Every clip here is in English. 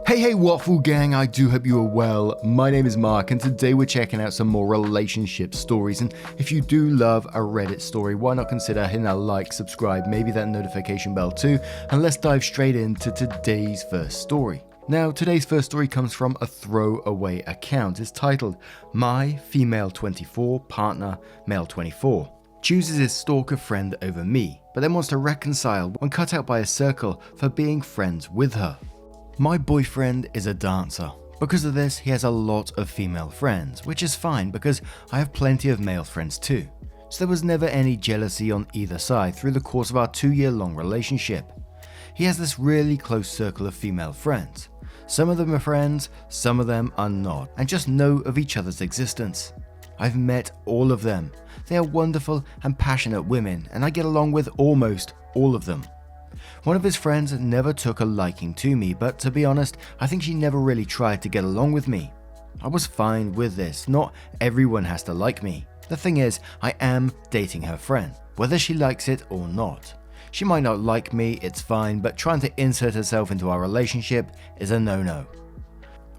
Hey Waffle Gang, I do hope you are well. My name is Mark and today we're checking out some more relationship stories, and if you do love a Reddit story, why not consider hitting that like, subscribe, maybe that notification bell too, and let's dive straight into today's first story. Now, today's first story comes from a throwaway account. It's titled, My Female 24 Partner Male 24 Chooses his stalker friend over me, but then wants to reconcile when cut out by a circle for being friends with her. My boyfriend is a dancer. Because of this, he has a lot of female friends, which is fine because I have plenty of male friends too. So there was never any jealousy on either side through the course of our 2-year-long relationship. He has this really close circle of female friends. Some of them are friends, some of them are not, and just know of each other's existence. I've met all of them. They are wonderful and passionate women, and I get along with almost all of them. One of his friends never took a liking to me, but to be honest, I think she never really tried to get along with me. I was fine with this. Not everyone has to like me. The thing is, I am dating her friend, whether she likes it or not. She might not like me, it's fine, but trying to insert herself into our relationship is a no-no.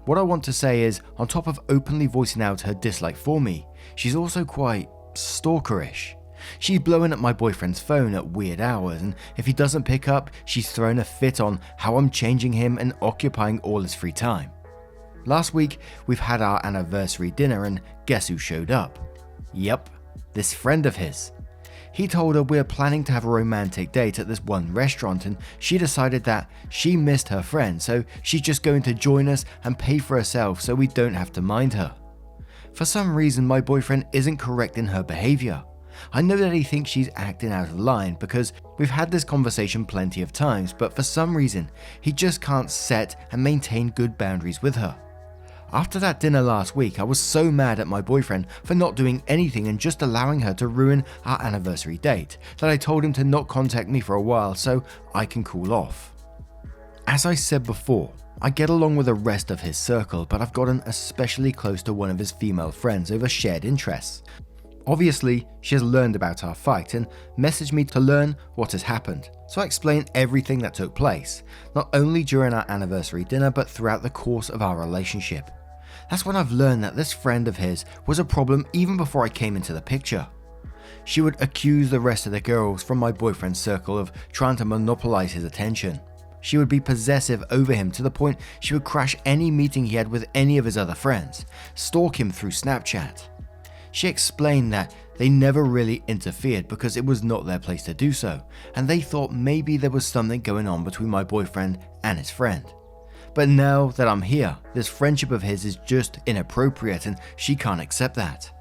What I want to say is, on top of openly voicing out her dislike for me, she's also quite stalkerish. She's blowing up my boyfriend's phone at weird hours, and if he doesn't pick up, she's throwing a fit on how I'm changing him and occupying all his free time. Last week, we've had our anniversary dinner, and guess who showed up? Yep, this friend of his. He told her we're planning to have a romantic date at this one restaurant, and she decided that she missed her friend, so she's just going to join us and pay for herself so we don't have to mind her. For some reason, my boyfriend isn't correcting her behavior. I know that he thinks she's acting out of line because we've had this conversation plenty of times, but for some reason, he just can't set and maintain good boundaries with her. After that dinner last week, I was so mad at my boyfriend for not doing anything and just allowing her to ruin our anniversary date that I told him to not contact me for a while so I can cool off. As I said before, I get along with the rest of his circle, but I've gotten especially close to one of his female friends over shared interests. Obviously, she has learned about our fight and messaged me to learn what has happened, so I explain everything that took place, not only during our anniversary dinner but throughout the course of our relationship. That's when I've learned that this friend of his was a problem even before I came into the picture. She would accuse the rest of the girls from my boyfriend's circle of trying to monopolize his attention. She would be possessive over him to the point she would crash any meeting he had with any of his other friends, stalk him through Snapchat. She explained that they never really interfered because it was not their place to do so, and they thought maybe there was something going on between my boyfriend and his friend. But now that I'm here, this friendship of his is just inappropriate and she can't accept that.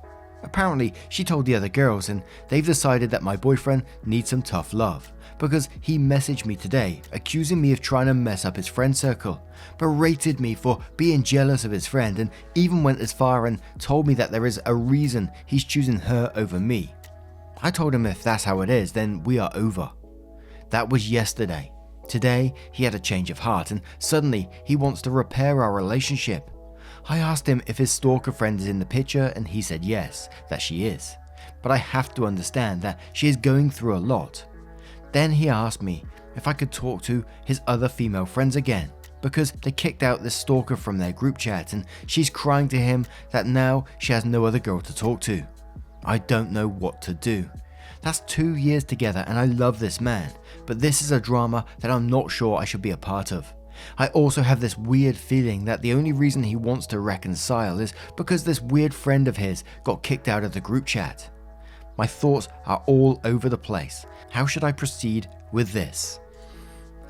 Apparently, she told the other girls and they've decided that my boyfriend needs some tough love because he messaged me today accusing me of trying to mess up his friend circle, berated me for being jealous of his friend, and even went as far and told me that there is a reason he's choosing her over me. I told him if that's how it is, then we are over. That was yesterday. Today, he had a change of heart and suddenly he wants to repair our relationship. I asked him if his stalker friend is in the picture and he said yes, that she is. But I have to understand that she is going through a lot. Then he asked me if I could talk to his other female friends again because they kicked out this stalker from their group chat and she's crying to him that now she has no other girl to talk to. I don't know what to do. That's 2 years together and I love this man, but this is a drama that I'm not sure I should be a part of. I also have this weird feeling that the only reason he wants to reconcile is because this weird friend of his got kicked out of the group chat. My thoughts are all over the place. How should I proceed with this?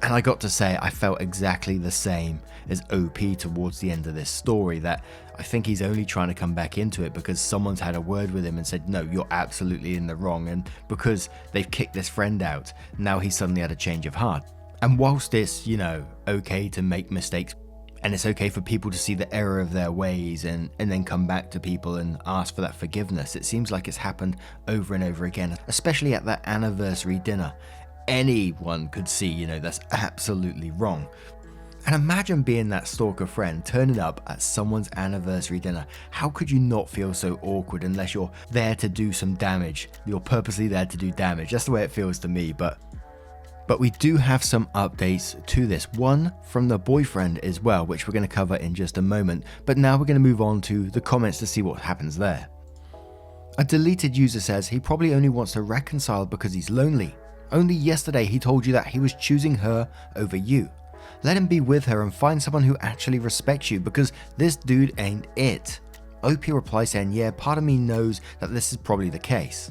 And I got to say, I felt exactly the same as OP towards the end of this story, that I think he's only trying to come back into it because someone's had a word with him and said, no, you're absolutely in the wrong. And because they've kicked this friend out, now he's suddenly had a change of heart. And whilst it's, okay to make mistakes, and it's okay for people to see the error of their ways and then come back to people and ask for that forgiveness, it seems like it's happened over and over again, especially at that anniversary dinner. Anyone could see, that's absolutely wrong. And imagine being that stalker friend turning up at someone's anniversary dinner. How could you not feel so awkward unless you're there to do some damage? You're purposely there to do damage. That's the way it feels to me, but But we do have some updates to this, one from the boyfriend as well, which we're going to cover in just a moment, but now we're going to move on to the comments to see what happens there. A deleted user says he probably only wants to reconcile because he's lonely. Only yesterday he told you that he was choosing her over you. Let him be with her and find someone who actually respects you, because this dude ain't it. OP replies saying, yeah, part of me knows that this is probably the case.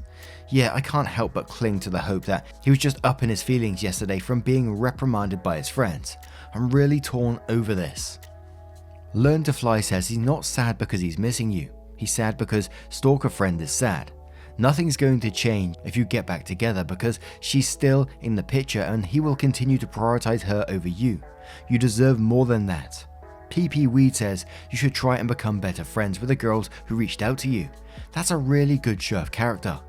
Yeah, I can't help but cling to the hope that he was just up in his feelings yesterday from being reprimanded by his friends. I'm really torn over this. Learn to Fly says he's not sad because he's missing you. He's sad because Stalker friend is sad. Nothing's going to change if you get back together because she's still in the picture and he will continue to prioritize her over you. You deserve more than that. PP Weed says you should try and become better friends with the girls who reached out to you. That's a really good show of character.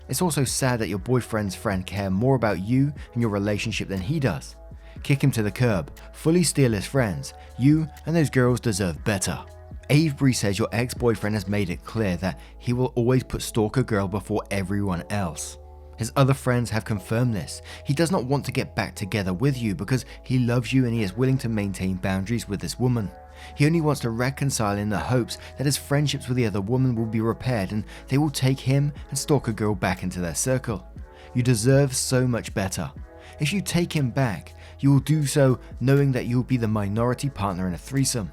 It's also sad that your boyfriend's friend care more about you and your relationship than he does. Kick him to the curb, fully steal his friends. You and those girls deserve better. Avery says your ex-boyfriend has made it clear that he will always put Stalker Girl before everyone else. His other friends have confirmed this. He does not want to get back together with you because he loves you and he is willing to maintain boundaries with this woman. He only wants to reconcile in the hopes that his friendships with the other woman will be repaired and they will take him and Stalker Girl back into their circle. You deserve so much better. If you take him back, you will do so knowing that you will be the minority partner in a threesome.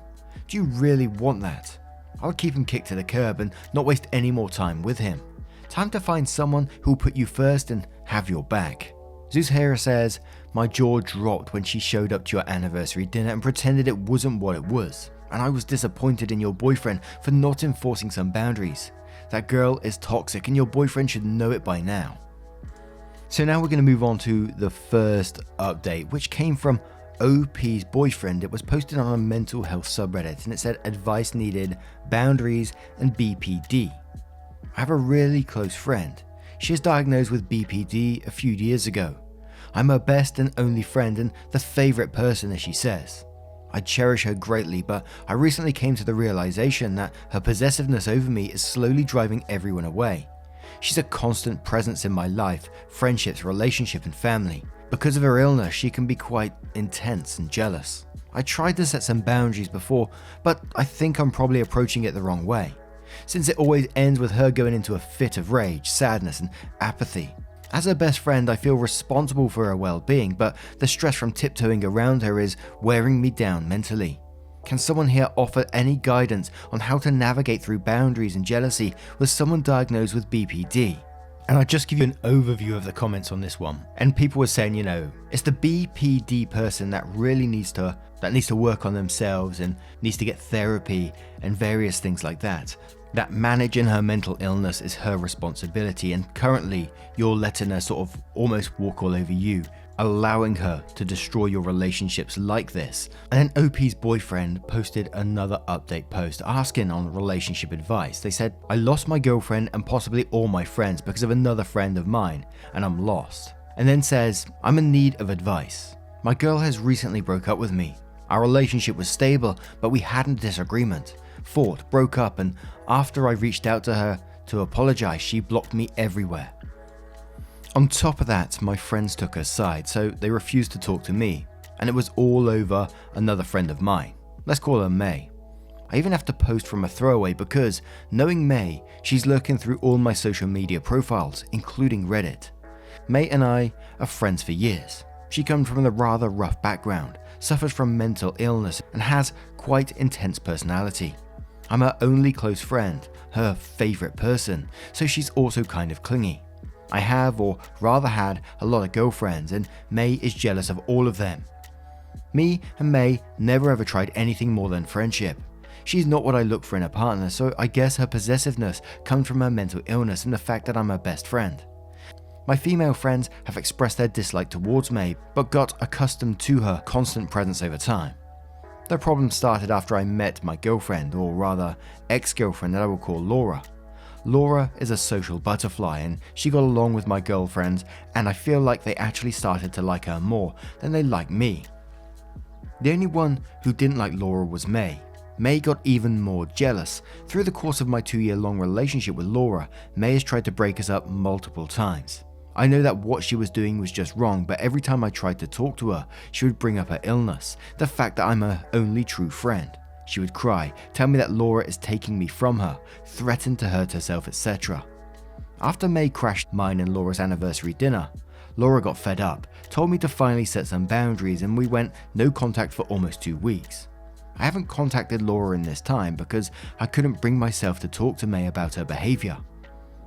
Do you really want that? I would keep him kicked to the curb and not waste any more time with him. Time to find someone who will put you first and have your back. Zeus Hera says, my jaw dropped when she showed up to your anniversary dinner and pretended it wasn't what it was. And I was disappointed in your boyfriend for not enforcing some boundaries. That girl is toxic and your boyfriend should know it by now. So now we're going to move on to the first update, which came from OP's boyfriend. It was posted on a mental health subreddit and it said advice needed, boundaries and BPD. I have a really close friend. She was diagnosed with BPD a few years ago. I'm her best and only friend and the favorite person, as she says. I cherish her greatly, but I recently came to the realization that her possessiveness over me is slowly driving everyone away. She's a constant presence in my life, friendships, relationship and family. Because of her illness, she can be quite intense and jealous. I tried to set some boundaries before, but I think I'm probably approaching it the wrong way, since it always ends with her going into a fit of rage, sadness and apathy. As her best friend, I feel responsible for her well-being, but the stress from tiptoeing around her is wearing me down mentally. Can someone here offer any guidance on how to navigate through boundaries and jealousy with someone diagnosed with BPD? And I'll just give you an overview of the comments on this one. And people were saying, it's the BPD person that really needs to work on themselves and needs to get therapy and various things like that. That managing her mental illness is her responsibility, and currently you're letting her sort of almost walk all over you, allowing her to destroy your relationships like this. And then OP's boyfriend posted another update post asking on relationship advice. They said, I lost my girlfriend and possibly all my friends because of another friend of mine, and I'm lost. And then says, I'm in need of advice. My girl has recently broke up with me. Our relationship was stable, but we had a disagreement. Fought, broke up, and after I reached out to her to apologize, she blocked me everywhere. On top of that, my friends took her side, so they refused to talk to me, and it was all over another friend of mine. Let's call her May. I even have to post from a throwaway because, knowing May, she's lurking through all my social media profiles, including Reddit. May and I are friends for years. She comes from a rather rough background, suffers from mental illness, and has quite intense personality. I'm her only close friend, her favorite person, so she's also kind of clingy. I have, or rather had, a lot of girlfriends, and May is jealous of all of them. Me and May never ever tried anything more than friendship. She's not what I look for in a partner, so I guess her possessiveness comes from her mental illness and the fact that I'm her best friend. My female friends have expressed their dislike towards May, but got accustomed to her constant presence over time. The problem started after I met my girlfriend, or rather ex-girlfriend that I will call Laura. Laura is a social butterfly and she got along with my girlfriends, and I feel like they actually started to like her more than they liked me. The only one who didn't like Laura was May. May got even more jealous. Through the course of my 2-year-long relationship with Laura, May has tried to break us up multiple times. I know that what she was doing was just wrong, but every time I tried to talk to her, she would bring up her illness, the fact that I'm her only true friend. She would cry, tell me that Laura is taking me from her, threaten to hurt herself, etc. After May crashed mine and Laura's anniversary dinner, Laura got fed up, told me to finally set some boundaries, and we went no contact for almost 2 weeks. I haven't contacted Laura in this time because I couldn't bring myself to talk to May about her behavior.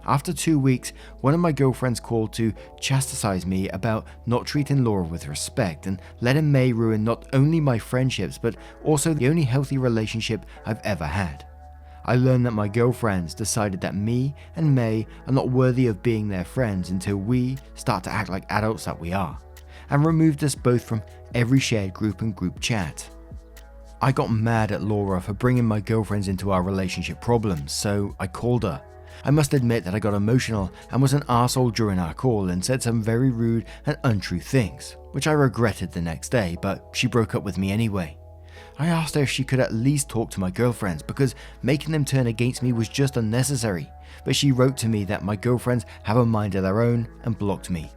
After 2 weeks, one of my girlfriends called to chastise me about not treating Laura with respect and letting May ruin not only my friendships but also the only healthy relationship I've ever had. I learned that my girlfriends decided that me and May are not worthy of being their friends until we start to act like adults that we are, and removed us both from every shared group and group chat. I got mad at Laura for bringing my girlfriends into our relationship problems, so I called her. I must admit that I got emotional and was an arsehole during our call and said some very rude and untrue things, which I regretted the next day, but she broke up with me anyway. I asked her if she could at least talk to my girlfriends because making them turn against me was just unnecessary, but she wrote to me that my girlfriends have a mind of their own and blocked me.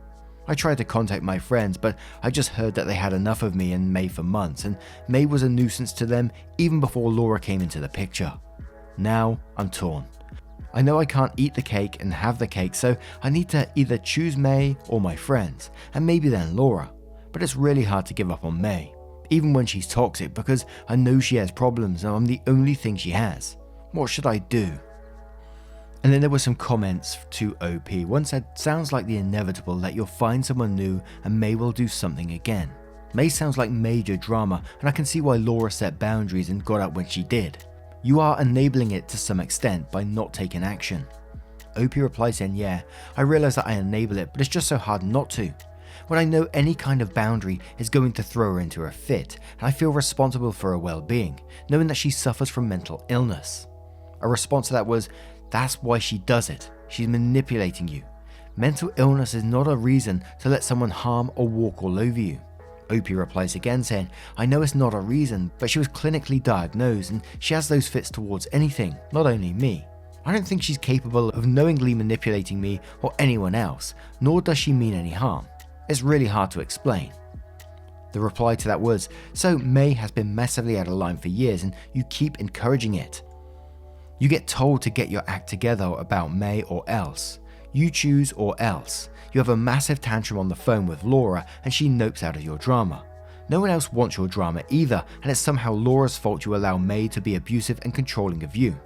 I tried to contact my friends, but I just heard that they had enough of me and May for months, and May was a nuisance to them even before Laura came into the picture. Now I'm torn. I know I can't eat the cake and have the cake, so I need to either choose May or my friends, and maybe then Laura. But it's really hard to give up on May, even when she's toxic, because I know she has problems and I'm the only thing she has. What should I do? And then there were some comments to OP. One said, sounds like the inevitable that you'll find someone new and May will do something again. May sounds like major drama, and I can see why Laura set boundaries and got out when she did. You are enabling it to some extent by not taking action. OP replies saying, yeah, I realize that I enable it, but it's just so hard not to. When I know any kind of boundary is going to throw her into a fit, and I feel responsible for her well-being, knowing that she suffers from mental illness. A response to that was, that's why she does it. She's manipulating you. Mental illness is not a reason to let someone harm or walk all over you. OP replies again saying, I know it's not a reason, but she was clinically diagnosed and she has those fits towards anything, not only me. I don't think she's capable of knowingly manipulating me or anyone else, nor does she mean any harm. It's really hard to explain. The reply to that was, so May has been massively out of line for years and you keep encouraging it. You get told to get your act together about May or else. You choose or else. You have a massive tantrum on the phone with Laura and she nopes out of your drama. No one else wants your drama either, and it's somehow Laura's fault you allow May to be abusive and controlling of you.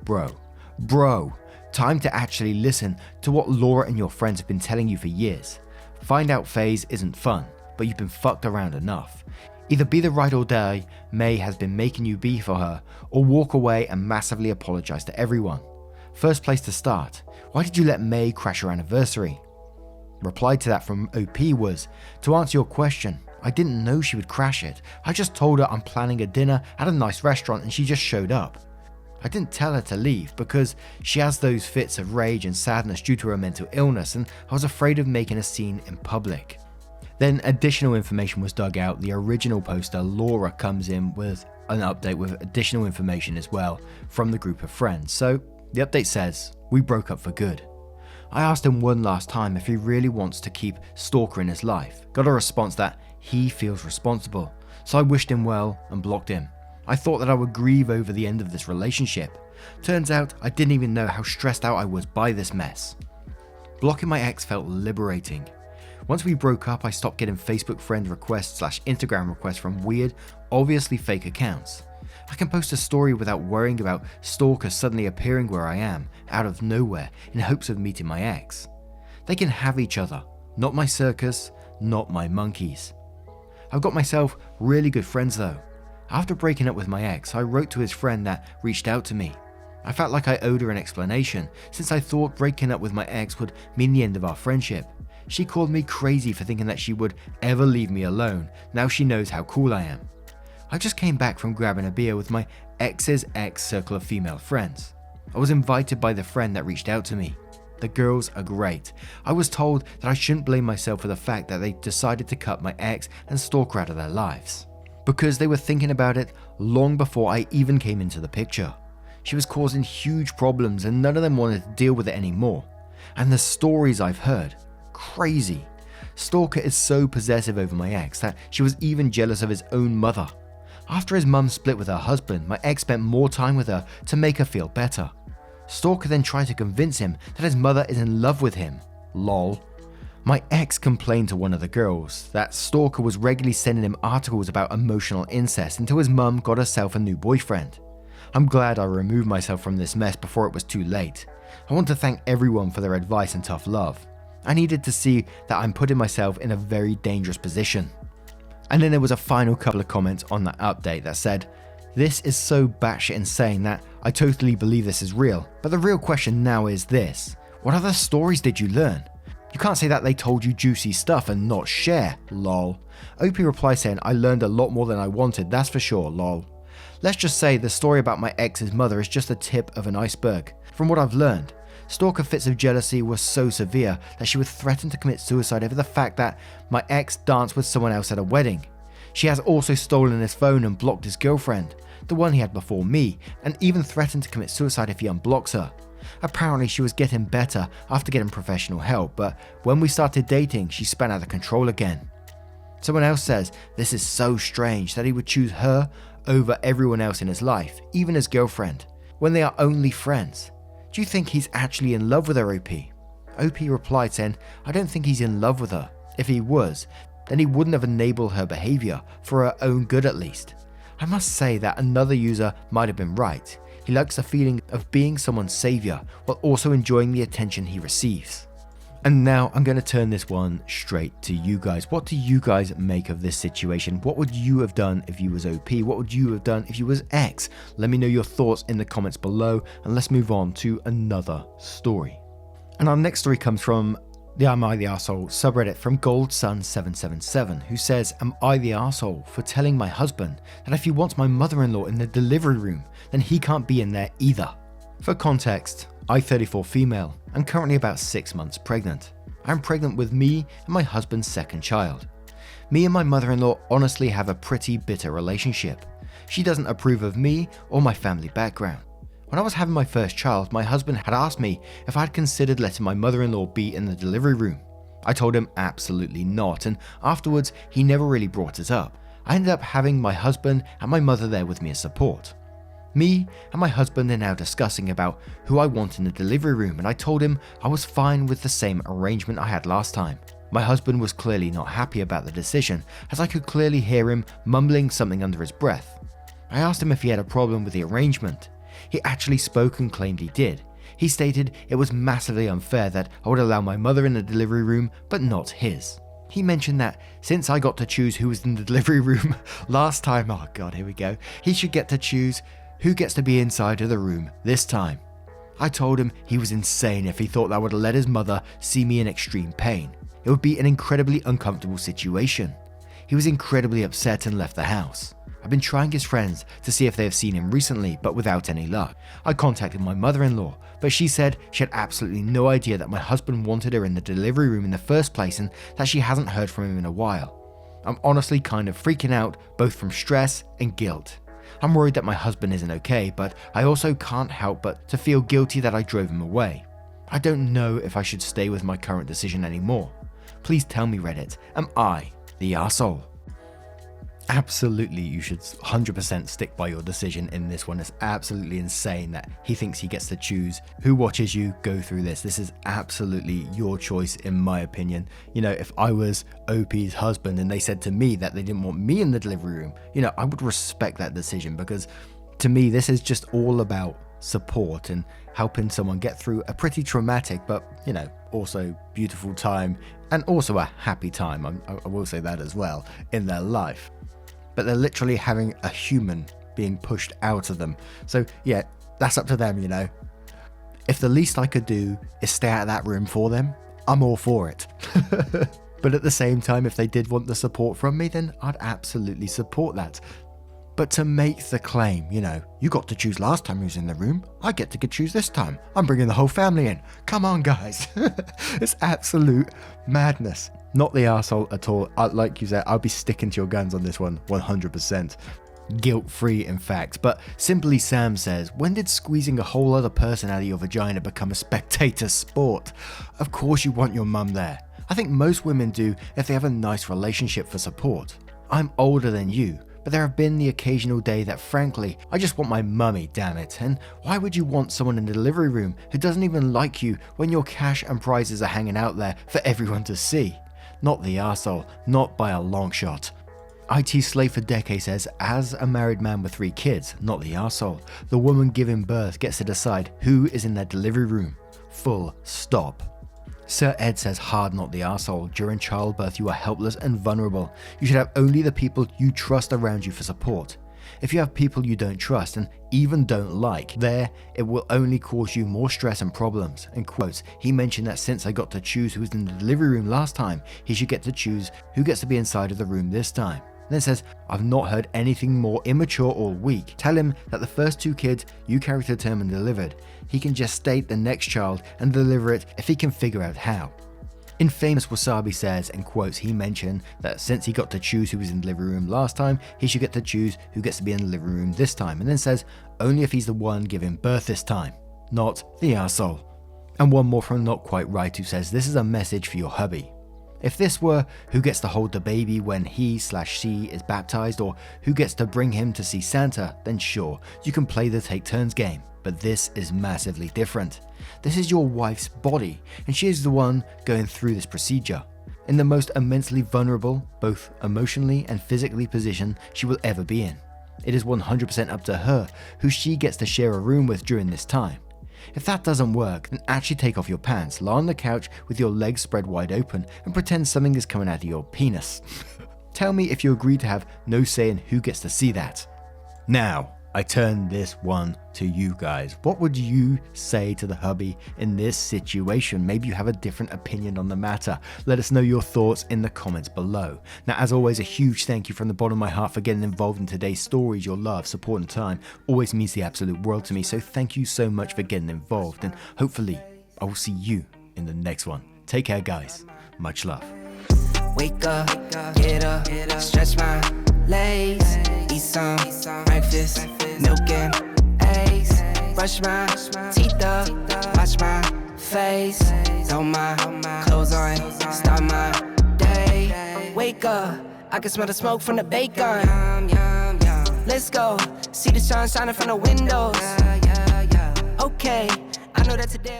Bro, time to actually listen to what Laura and your friends have been telling you for years. Find out phase isn't fun, but you've been fucked around enough. Either be the ride or die May has been making you be for her, or walk away and massively apologize to everyone. First place to start, why did you let May crash your anniversary? Reply to that from OP was, to answer your question, I didn't know she would crash it. I just told her I'm planning a dinner at a nice restaurant and she just showed up. I didn't tell her to leave because she has those fits of rage and sadness due to her mental illness, and I was afraid of making a scene in public. Then additional information was dug out. The original poster, Laura, comes in with an update with additional information as well from the group of friends. So the update says, we broke up for good. I asked him one last time if he really wants to keep Stalker in his life. Got a response that he feels responsible. So I wished him well and blocked him. I thought that I would grieve over the end of this relationship. Turns out I didn't even know how stressed out I was by this mess. Blocking my ex felt liberating. Once we broke up, I stopped getting Facebook friend requests / Instagram requests from weird, obviously fake accounts. I can post a story without worrying about Stalker suddenly appearing where I am, out of nowhere, in hopes of meeting my ex. They can have each other, not my circus, not my monkeys. I've got myself really good friends though. After breaking up with my ex, I wrote to his friend that reached out to me. I felt like I owed her an explanation, since I thought breaking up with my ex would mean the end of our friendship. She called me crazy for thinking that she would ever leave me alone, now she knows how cool I am. I just came back from grabbing a beer with my ex's ex circle of female friends. I was invited by the friend that reached out to me. The girls are great. I was told that I shouldn't blame myself for the fact that they decided to cut my ex and Stalker out of their lives, because they were thinking about it long before I even came into the picture. She was causing huge problems and none of them wanted to deal with it anymore. And the stories I've heard, crazy. Stalker is so possessive over my ex that she was even jealous of his own mother. After his mum split with her husband, my ex spent more time with her to make her feel better. Stalker then tried to convince him that his mother is in love with him. Lol. My ex complained to one of the girls that Stalker was regularly sending him articles about emotional incest until his mum got herself a new boyfriend. I'm glad I removed myself from this mess before it was too late. I want to thank everyone for their advice and tough love. I needed to see that I'm putting myself in a very dangerous position. And then there was a final couple of comments on that update that said, "This is so batshit insane that I totally believe this is real, but the real question now is this: what other stories did you learn? You can't say that they told you juicy stuff and not share, lol." OP replies saying, "I learned a lot more than I wanted, that's for sure, lol. Let's just say the story about my ex's mother is just the tip of an iceberg. From what I've learned, Stalker fits of jealousy was so severe that she would threaten to commit suicide over the fact that my ex danced with someone else at a wedding. She has also stolen his phone and blocked his girlfriend, the one he had before me, and even threatened to commit suicide if he unblocks her. Apparently she was getting better after getting professional help, but when we started dating, she spun out of control again." Someone else says, "This is so strange that he would choose her over everyone else in his life, even his girlfriend, when they are only friends. Do you think he's actually in love with her, OP?" OP replied saying, "I don't think he's in love with her. If he was, then he wouldn't have enabled her behavior, for her own good at least. I must say that another user might have been right. He likes the feeling of being someone's savior while also enjoying the attention he receives." And now I'm going to turn this one straight to you guys. What do you guys make of this situation? What would you have done if you was OP? What would you have done if you was X? Let me know your thoughts in the comments below, and let's move on to another story. And our next story comes from the Am I the Arsehole subreddit from GoldSun777, who says, "Am I the arsehole for telling my husband that if he wants my mother-in-law in the delivery room, then he can't be in there either?" For context, I 34 female, and currently about 6 months pregnant. I'm pregnant with me and my husband's second child. Me and my mother-in-law honestly have a pretty bitter relationship. She doesn't approve of me or my family background. When I was having my first child, my husband had asked me if I had considered letting my mother-in-law be in the delivery room. I told him absolutely not, and afterwards he never really brought it up. I ended up having my husband and my mother there with me as support. Me and my husband are now discussing about who I want in the delivery room, and I told him I was fine with the same arrangement I had last time. My husband was clearly not happy about the decision, as I could clearly hear him mumbling something under his breath. I asked him if he had a problem with the arrangement. He actually spoke and claimed he did. He stated it was massively unfair that I would allow my mother in the delivery room but not his. He mentioned that since I got to choose who was in the delivery room last time, oh god, here we go, he should get to choose who gets to be inside of the room this time. I told him he was insane if he thought that would let his mother see me in extreme pain. It would be an incredibly uncomfortable situation. He was incredibly upset and left the house. I've been trying his friends to see if they have seen him recently, but without any luck. I contacted my mother-in-law, but she said she had absolutely no idea that my husband wanted her in the delivery room in the first place and that she hasn't heard from him in a while. I'm honestly kind of freaking out, both from stress and guilt. I'm worried that my husband isn't okay, but I also can't help but to feel guilty that I drove him away. I don't know if I should stay with my current decision anymore. Please tell me, Reddit, am I the arsehole? Absolutely, you should 100% stick by your decision in this one. It's absolutely insane that he thinks he gets to choose who watches you go through this. This is absolutely your choice, in my opinion. You know, if I was OP's husband and they said to me that they didn't want me in the delivery room, you know, I would respect that decision, because to me, this is just all about support and helping someone get through a pretty traumatic, but, you know, also beautiful time, and also a happy time, I will say that as well, in their life. But they're literally having a human being pushed out of them. So yeah, that's up to them, you know. If the least I could do is stay out of that room for them, I'm all for it. But at the same time, if they did want the support from me, then I'd absolutely support that. But to make the claim, you know, you got to choose last time he was in the room, I get to choose this time. I'm bringing the whole family in. Come on, guys. It's absolute madness. Not the arsehole at all. Like you said, I'll be sticking to your guns on this one 100%. Guilt-free, in fact. But Simply Sam says, when did squeezing a whole other person out of your vagina become a spectator sport? Of course you want your mum there. I think most women do if they have a nice relationship for support. I'm older than you, but there have been the occasional day that frankly, I just want my mummy, damn it. And why would you want someone in the delivery room who doesn't even like you when your cash and prizes are hanging out there for everyone to see? Not the arsehole, not by a long shot. IT Slave for Decade says, as a married man with 3 kids, not the arsehole, the woman giving birth gets to decide who is in their delivery room. Full stop. Sir Ed says, hard, not the arsehole. During childbirth, you are helpless and vulnerable. You should have only the people you trust around you for support. If you have people you don't trust and even don't like, it will only cause you more stress and problems. In quotes, he mentioned that since I got to choose who was in the delivery room last time, he should get to choose who gets to be inside of the room this time. Then says, I've not heard anything more immature or weak. Tell him that the first 2 kids you carry to term and delivered, he can gestate the next child and deliver it if he can figure out how. Infamous Wasabi says, in quotes, he mentioned that since he got to choose who was in the delivery room last time, he should get to choose who gets to be in the delivery room this time, and then says, only if he's the one giving birth this time, not the arsehole. And one more from Not Quite Right who says, this is a message for your hubby. If this were who gets to hold the baby when he/she is baptized, or who gets to bring him to see Santa, then sure, you can play the take turns game. But this is massively different. This is your wife's body, and she is the one going through this procedure. In the most immensely vulnerable, both emotionally and physically position she will ever be in. It is 100% up to her who she gets to share a room with during this time. If that doesn't work, then actually take off your pants, lie on the couch with your legs spread wide open, and pretend something is coming out of your penis. Tell me if you agree to have no say in who gets to see that. Now, I turn this one to you guys. What would you say to the hubby in this situation? Maybe you have a different opinion on the matter. Let us know your thoughts in the comments below. Now, as always, a huge thank you from the bottom of my heart for getting involved in today's stories. Your love, support, and time always means the absolute world to me. So thank you so much for getting involved, and hopefully I will see you in the next one. Take care, guys. Much love. Wake up, get up, stretch my legs, eat some breakfast, milk and eggs, brush my teeth up, wash my face, throw my clothes on, start my day. Wake up, I can smell the smoke from the bacon. Let's go, see the sun shining from the windows. Okay, I know that today